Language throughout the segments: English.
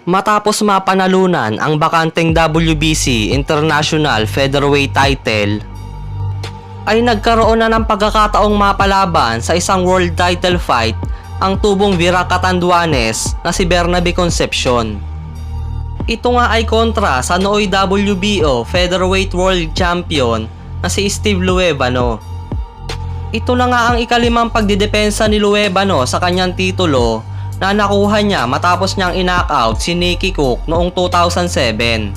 Matapos mapanalunan ang bakanteng WBC International Featherweight title, ay nagkaroon na ng pagkakataong mapalaban sa isang world title fight ang tubong Vira Catanduanes na si Bernabe Concepcion. Ito nga ay kontra sa nooy WBO Featherweight World Champion na si Steve Luevano. Ito na nga ang ikalimang pagdidepensa ni Luevano sa kanyang titulo na nakuha niya matapos niyang in-knockout si Nicky Cook noong 2007.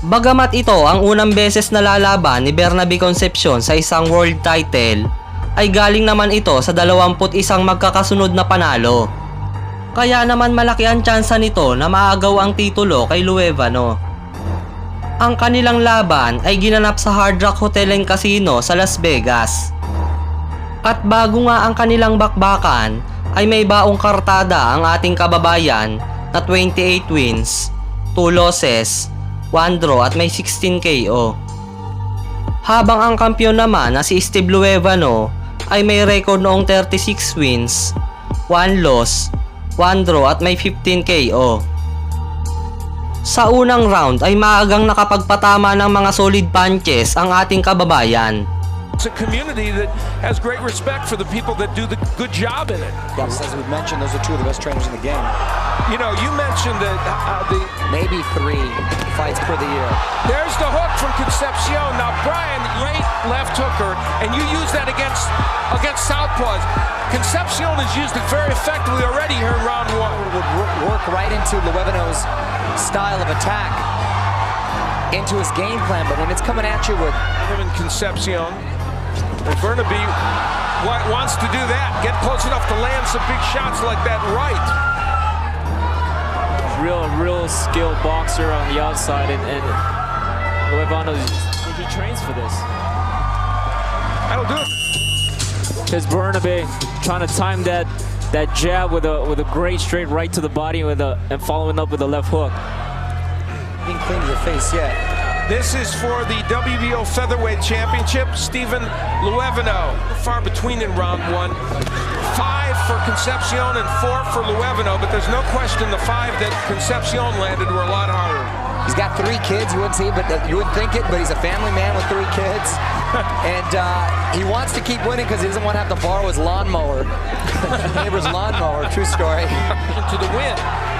Bagamat ito ang unang beses na lalaban ni Bernabe Concepcion sa isang world title, ay galing naman ito sa 21 magkakasunod na panalo. Kaya naman malaki ang tsansa nito na maagaw ang titulo kay Luevano. Ang kanilang laban ay ginanap sa Hard Rock Hotel and Casino sa Las Vegas. At bago nga ang kanilang bakbakan, ay may baong kartada ang ating kababayan na 28 wins, 2 losses, 1 draw at may 16 KO. Habang ang kampiyon naman na si Steve Luevano ay may record noong 36 wins, 1 loss, 1 draw at may 15 KO. Sa unang round ay maagang nakapagpatama ng mga solid punches ang ating kababayan. It's a community that has great respect for the people that do the good job in it. Yes, as we mentioned, those are two of the best trainers in the game. You know, you mentioned that the Maybe 3 fights per the year. there's the hook from Concepcion. Now, Brian, great left hooker, and you use that against southpaws. Concepcion has used it very effectively already here in round 1. It would work right into Luevano's style of attack, into his game plan, but when it's coming at you with Him and Concepcion. And Bernabe wants to do that, get close enough to land some big shots like that right. Real skilled boxer on the outside, and Luevano, he trains for this. That'll do it. Because Bernabe trying to time that jab with a great straight right to the body and following up with a left hook. being clean to the face yet. This is for the WBO Featherweight Championship. Stephen Luevano, far between in round 1. 5 for Concepcion and 4 for Luevano, but there's no question the 5 that Concepcion landed were a lot harder. He's got 3 kids. You wouldn't see it, but you wouldn't think it. But he's a family man with 3 kids, and he wants to keep winning because he doesn't want to have to borrow his lawnmower, neighbor's lawnmower. True story. To the win.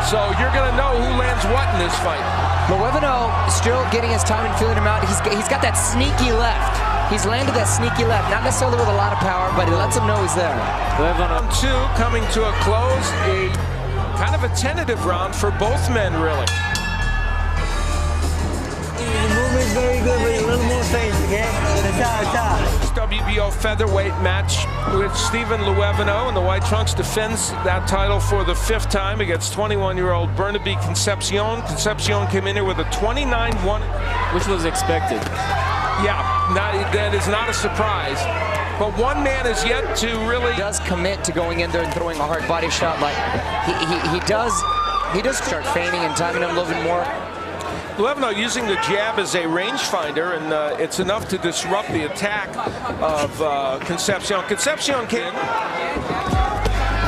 So you're going to know who lands what in this fight. Luevano still getting his time and feeling him out. He's got that sneaky left. He's landed that sneaky left, not necessarily with a lot of power, but it lets him know he's there. Round 2 coming to a close. A kind of a tentative round for both men, really. The movement's very good, but a little more faith, okay? WBO featherweight match with Stephen Luevano, and the White Trunks defends that title for the 5th time against 21-year-old Bernabe Concepcion. Concepcion came in here with a 29-1, Which was expected. yeah, that is not a surprise. But one man is yet to really He does commit to going in there and throwing a hard body shot. Like he does start feigning and timing him a little bit more. Luevano using the jab as a rangefinder, and it's enough to disrupt the attack of Concepcion. Concepcion came.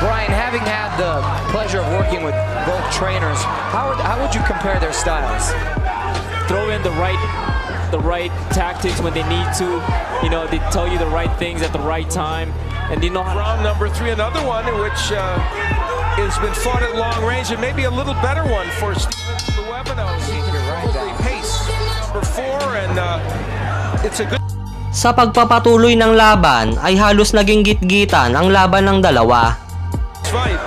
Brian, having had the pleasure of working with both trainers, how would you compare their styles? Throw in the right tactics when they need to. You know, they tell you the right things at the right time, and they know how. Round number 3, another one in which has been fought at long range, and maybe a little better one for Stephen Luevano. Probably pace. Number 4, and it's a good Sa pagpapatuloy ng laban ay halos naging gitgitan ang laban ng dalawa. fight.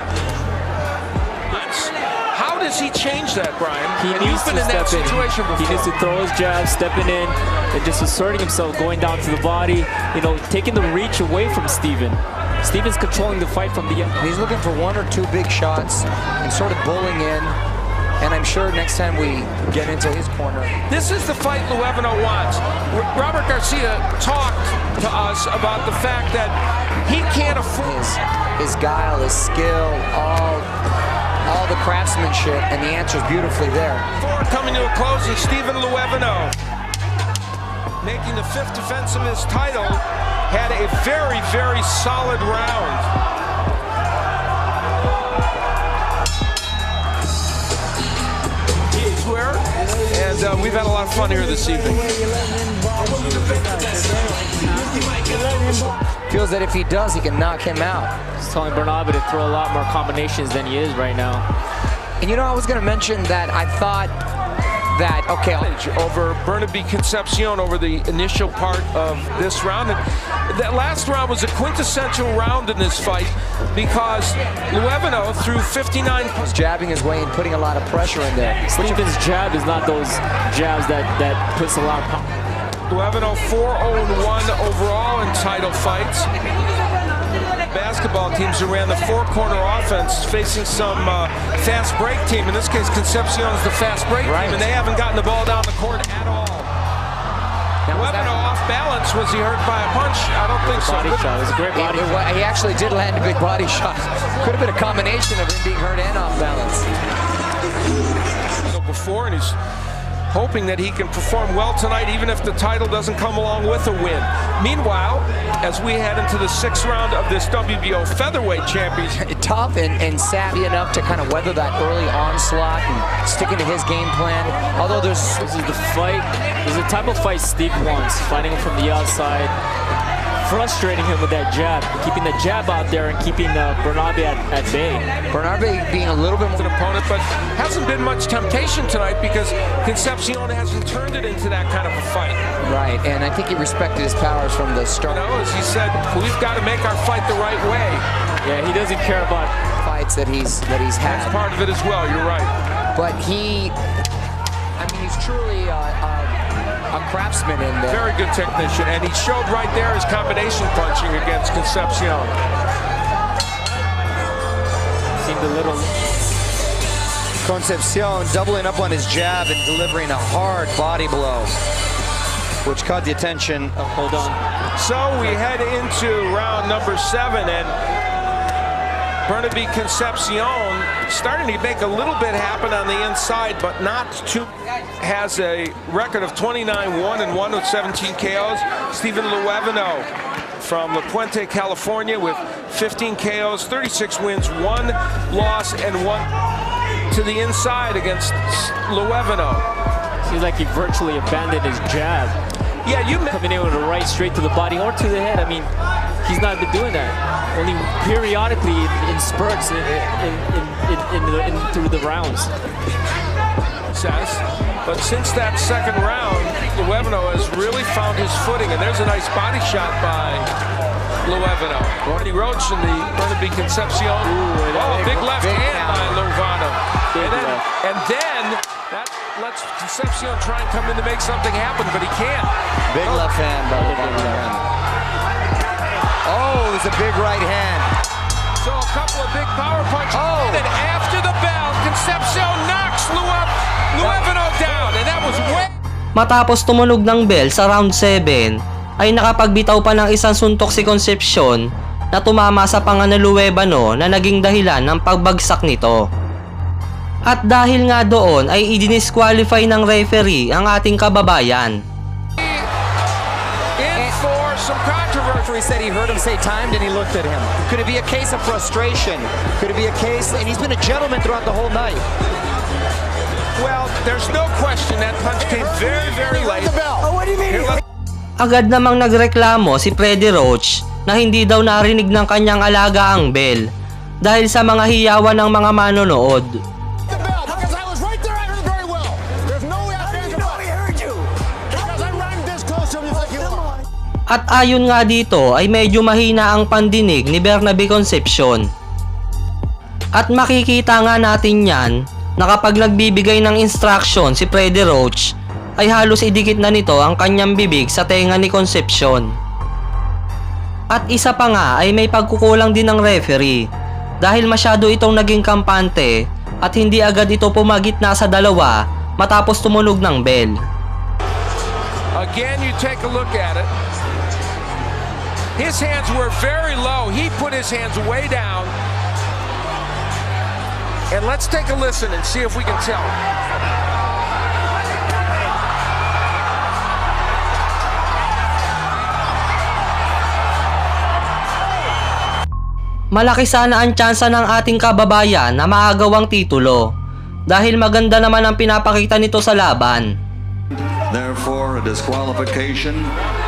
How does he change that, Brian? He And needs you've been to in that step in. situation He needs to before. throw his jab, stepping in, and just asserting himself, going down to the body. You know, taking the reach away from Stephen. Stephen's controlling the fight from the end. He's looking for 1 or 2 big shots and sort of bowling in. And I'm sure next time we get into his corner. This is the fight Luevano wants. Robert Garcia talked to us about the fact that he can't afford His guile, his skill, all the craftsmanship, and the answer's beautifully there. coming to a close is Stephen Luevano, making the 5th defense of his title. had a very, very solid round. Swear, and we've had a lot of fun here this evening. Feels that if he does, he can knock him out. He's telling Bernabe to throw a lot more combinations than he is right now. And you know, I was going to mention that I thought that, okay, over Bernabe Concepcion over the initial part of this round. And that last round was a quintessential round in this fight because Luevano threw 59. was jabbing his way and putting a lot of pressure in there. Stevens' jab is not those jabs that puts a lot of power. Luevano 4-0-1 overall in title fights. Basketball teams who ran the four-corner offense facing some fast break team. In this case, Concepcion's the fast break team, and they haven't gotten the ball down the court at all. Luevano off balance. Was he hurt by a punch? I don't think so. Body shot. It was a great body shot. He actually did land a big body shot. Could have been a combination of him being hurt and off balance. Before, and he's hoping that he can perform well tonight, even if the title doesn't come along with a win. Meanwhile, as we head into the 6th round of this WBO featherweight championship. Tough and savvy enough to kind of weather that early onslaught and sticking to his game plan. Although this is the fight, this is the type of fight Steve wants, fighting him from the outside, frustrating him with that jab, keeping the jab out there and keeping Bernabe at bay. Bernabe being a little bit more an opponent, but hasn't been much temptation tonight because Concepcion hasn't turned it into that kind of a fight. Right, and I think he respected his powers from the start. You know, as he said, we've got to make our fight the right way. Yeah, he doesn't care about fights that he's had. That's part of it as well. You're right. But he's truly a craftsman in there. Very good technician, and he showed right there his combination punching against Concepcion. Seemed a little. Concepcion doubling up on his jab and delivering a hard body blow, which caught the attention. Hold on. So we head into round number 7, and Bernabe Concepcion starting to make a little bit happen on the inside, but not too. Has a record of 29-1-1 with 17 KOs. Steven Luevano from La Puente, California, with 15 KOs, 36 wins, 1 loss, and 1 to the inside against Luevano. Seems like he virtually abandoned his jab. Yeah, you coming in with a right straight to the body or to the head. I mean, he's not been doing that. Only periodically in spurts through the rounds. But since that second round, Luevano has really found his footing, and there's a nice body shot by Luevano. Rodney Roach in the Bernabe Concepcion. Oh, a big left hand by Luevano. And then that lets Concepcion try and come in to make something happen, but he can't. Big left hand by Luevano. Oh, it's a big right hand. So a couple of big power punches. Oh. And then after the bell, Concepcion knocks Luevano down, and that was way. Matapos tumunog ng bell sa round 7, ay nakapagbitaw pa ng isang suntok si Concepcion na tumama sa panga ni Luevano na naging dahilan ng pagbagsak nito. At dahil nga doon ay i-disqualify ng referee ang ating kababayan. Some controversy. He said he heard him say timed and he looked at him. Could it be a case of frustration? Could it be a case, and he's been a gentleman throughout the whole night. Well, there's no question that punch came very, very late. Oh, what do you mean? Agad namang nagreklamo si Freddy Roach na hindi daw narinig ng kanyang alaga ang bell dahil sa mga hiyawan ng mga manonood. At ayon nga dito ay medyo mahina ang pandinig ni Bernabe Concepcion. At makikita nga natin yan na kapag nagbibigay ng instruction si Freddy Roach ay halos idikit na nito ang kanyang bibig sa tenga ni Concepcion. At isa pa nga ay may pagkukulang din ng referee dahil masyado itong naging kampante at hindi agad ito pumagitna sa dalawa matapos tumunog ng bell. Again, you take a look at it. His hands were very low. He put his hands way down. And let's take a listen and see if we can tell. Malaki sana ang tsansa ng ating kababayan na maagawang titulo dahil maganda naman ang pinapakita nito sa laban. Therefore, a disqualification.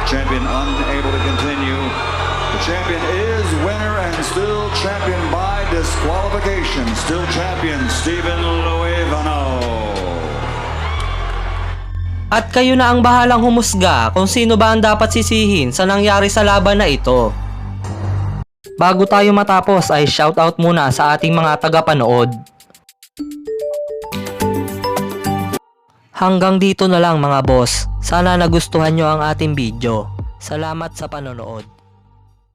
Champion unable to continue. The champion is winner and still champion by disqualification. Still champion Stephen Luevano. At kayo na ang bahalang humusga kung sino ba ang dapat sisihin sa nangyari sa laban na ito. Bago tayo matapos ay shoutout muna sa ating mga tagapanood. Hanggang dito na lang mga boss. Sana nagustuhan nyo ang ating video. Salamat sa panonood.